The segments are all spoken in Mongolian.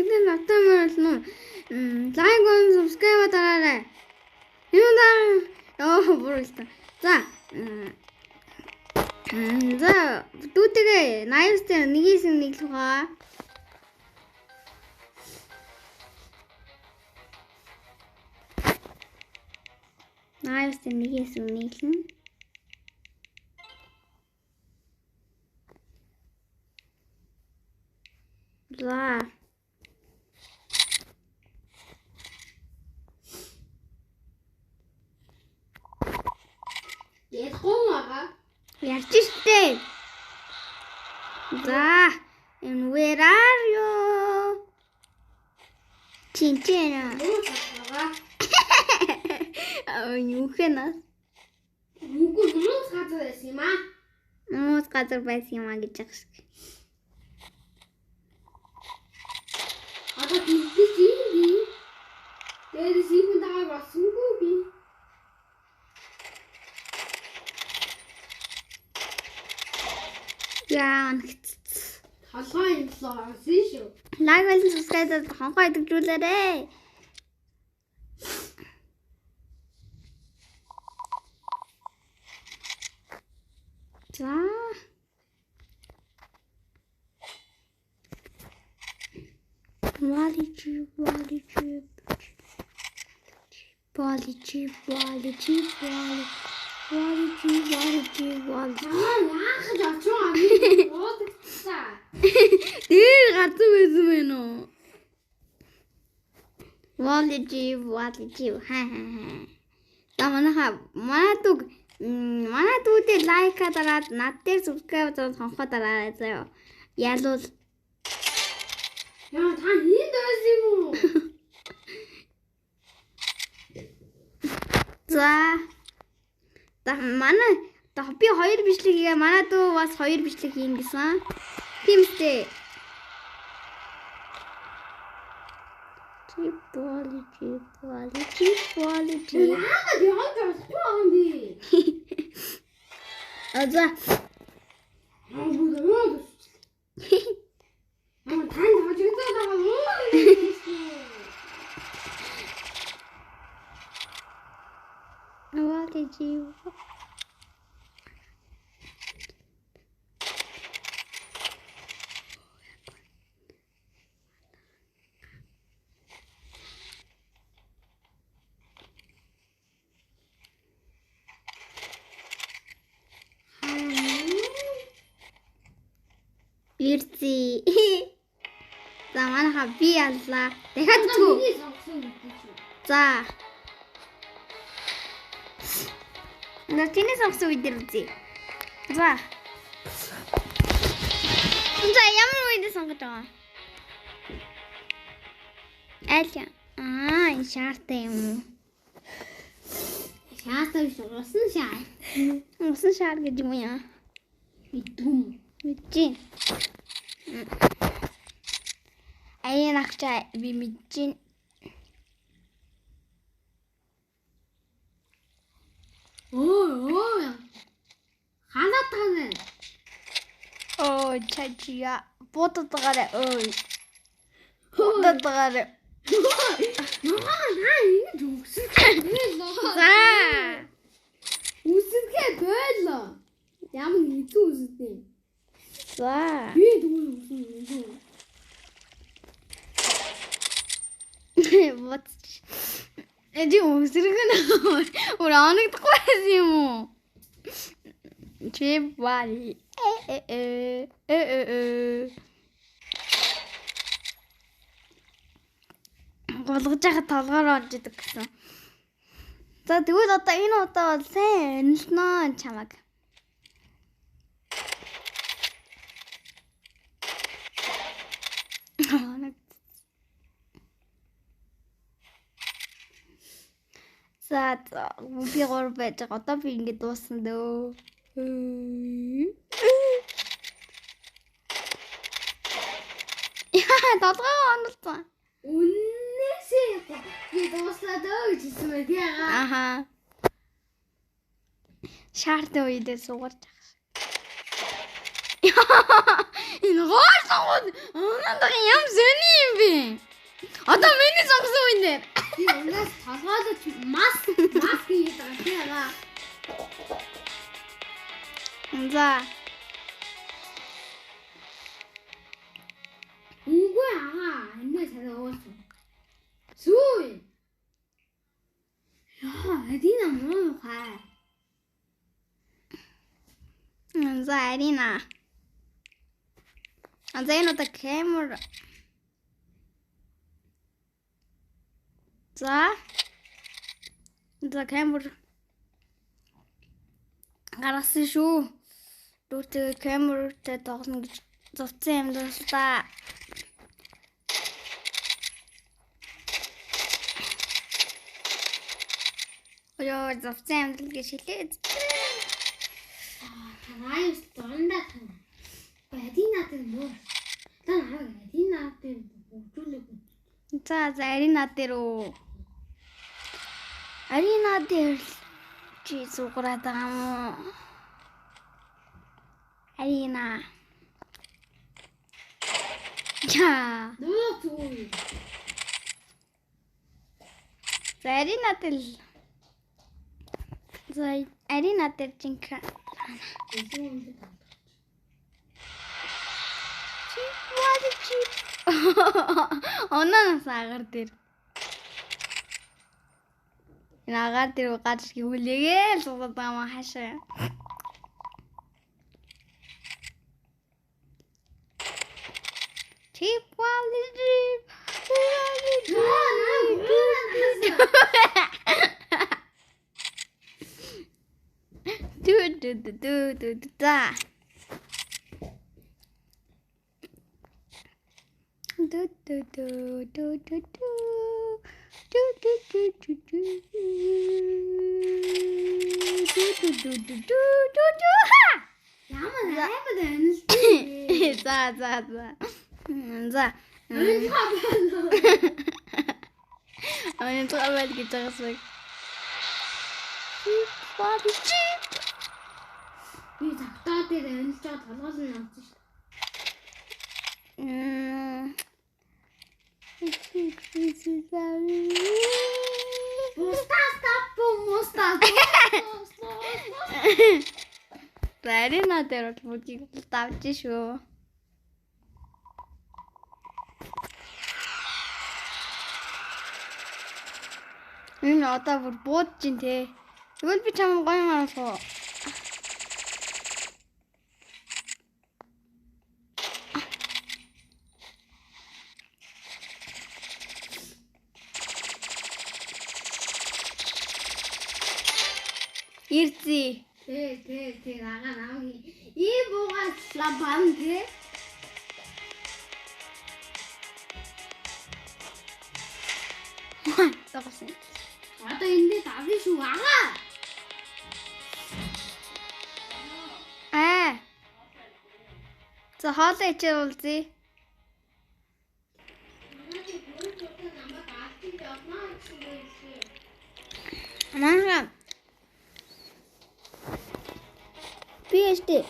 үзэгдэн натан мөрөлнө. Лайк он subscribe дараарай. Юу бүрэлдэ. За дүүтэйгээ 80-аас нэгээс нэг л байгаа. Найс нэгээс нэглэн. За. Ярьж штэ. За, and where are you? Чинчэна. Юу хэнэ? Нүггүй нуус газар байсан юм аа. Нуус газар байсан юм аа гэж байгаа шиг. Одоо тийч юм би. Дээрээс ийм дагаа бассангүй би. Яа, толгой юм лоо орсон шүү. Лайк болон subscribe хонхоо идэвхжүүлээрэй. За. Валичи. Яах гэж очоо аа. Уудагцсан. Дээр гацсан байсан байна уу? Валичи. Ха. За манай дүүдээ лайка дараад над дээр subscribe зураг хонхоо дараарай заяа. Ялуул. Яа та хийд байсан юм уу? За. Би 2 бичлэг хийгээ. Манай дүү бас 2 бичлэг хийн гэсэн. Тийм үстэй. Чиполи. Яагаад явж байгаа юм би? За. Тань хожигдоод байгаа юм. Валичи. Ирци. За манайха би аллаа. Дахиад зүг. За. Начинээс авсан үед ирвэ. За. За ямар үед сонгож байгаа? Алья. Энэ шаартай юм уу? Шаартай биш усан шаар. Усан шаар гэж юм яа? Мэдэн. Аян ахчаа би мэдэн. Оо. Ханаа тань. Чачия. Бототгаарэ. Бототгаарэ. Наа ингэ үсэхээ байлаа. За. Үсэхээ байлаа. Ямар хэцүү үсэхээ. За. Би дүүл үсэхээ. Вот. Эди үсэргэн ураанагдахгүй байсан юм уу? Чивали. Болгож яхад толгоор орж идэг гэсэн. За тэгвэл одоо энэ удаа бол сайн энэлнэ чамаг. За би гор байж байгаа. Одоо би ингэ дуусна дөө. Яа, толгой оноолцсон. Үннээсээ би дуусаад гэж хэлсэн байх яага. Аха. Шаартай үедээ суугарч байгаа. Энэ гол сонгоод өнөөдөр юм сони юм бэ? Одоо миний сонгосон юм нэ. Би өнөөс толгойлож мас хийгээд байгаа тийм За. Үгүй энэ сарай уусан. Сүй. Яа, эдийн амуу хай. За Арина. За энэ одоо камер. За камер гаргасан шүү. Дүүтэй камертай тоглоно гэж зовцсон юм даа. Ой, зовцсон юм гэж хэлээд. Танаас дондаа тань. Эдинатын мөр. Танаа эдинатын бүгдүүлэг. За Арина дээр үү. Арина дээр чи суугаад байгаа юм уу? Арина. Я. Нөө зүй. За Арина дээр. За Арина дээр жинка. Оноо сагаар дээр. Энэ агаар дээр гадж хүлээгээл суугаад байгаа маа хаашаа. Чип валижи. Да. За. Ой, travail гэж байгаас. Би завтаа дээр анилж байгаа толгойлон авсан шүү. Арина дээр бол бүжиг тавьж шүү. Энэ одоо бүр буудж ин тэ. Тэгвэл би чамд гоё юм аа. Ирзи. Тэ нагаа намги. Ийм буугаас лампан тэ. Тогсон. Одоо эндээ давж шүү агаа. За хоолой ичээ уулзъя. Маа. Би яштэй.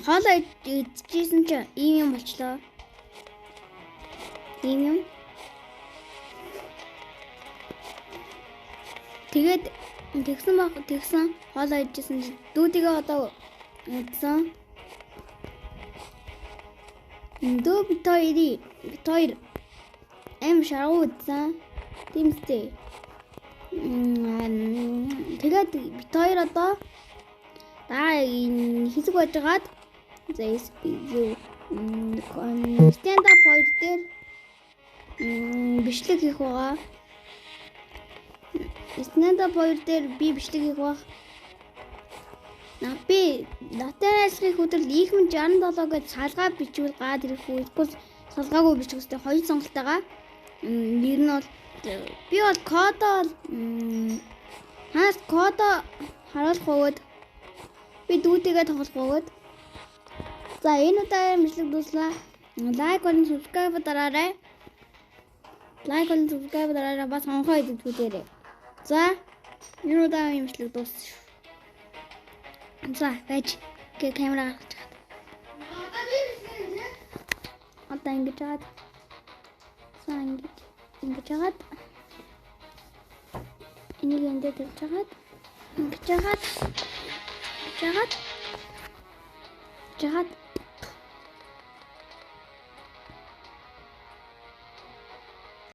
Хоолой идчихсэн чи ийм юм болчлоо. Ийм юм. Тэгээд тэгсэн хоолой идчихсэн чи дүүдигээ одоо идсэн. Дөө бит хоёр эм шаргуу идсэн. Тимстэй. Тэгээд бит хоёр одоо хэсэг байжгаад за юу stand up хоёр дээр бичлэг хийх байгаа. Stand up хоёр дээр би бичлэг хийх баг. Би датаашрын хөдөл ийхмэн 67 гэж салгаа бичвэл гаад ирэх үү? Эсвэл салгаагүй бичих үстэй хоёр сонголтойгаа. Нэг нь бол би бол кодоо хаас кодоо харуулах өгөөд би дүүтэйгээ тоглох өгөөд. За энэ удаа бичлэг дуслаа. Лайк болон subscribe дараарай. Лайк болон subscribe дараарай бас онхоо идэх дээрээ. За энэ удаа бичлэг дууссан шүү. За байж камера гаргаж чад. Одоо ингэж жагаад. Сайн ингэж жагаад. Энийг эндээ тавьж жагаад. Ингэж жагаад. Жагаад.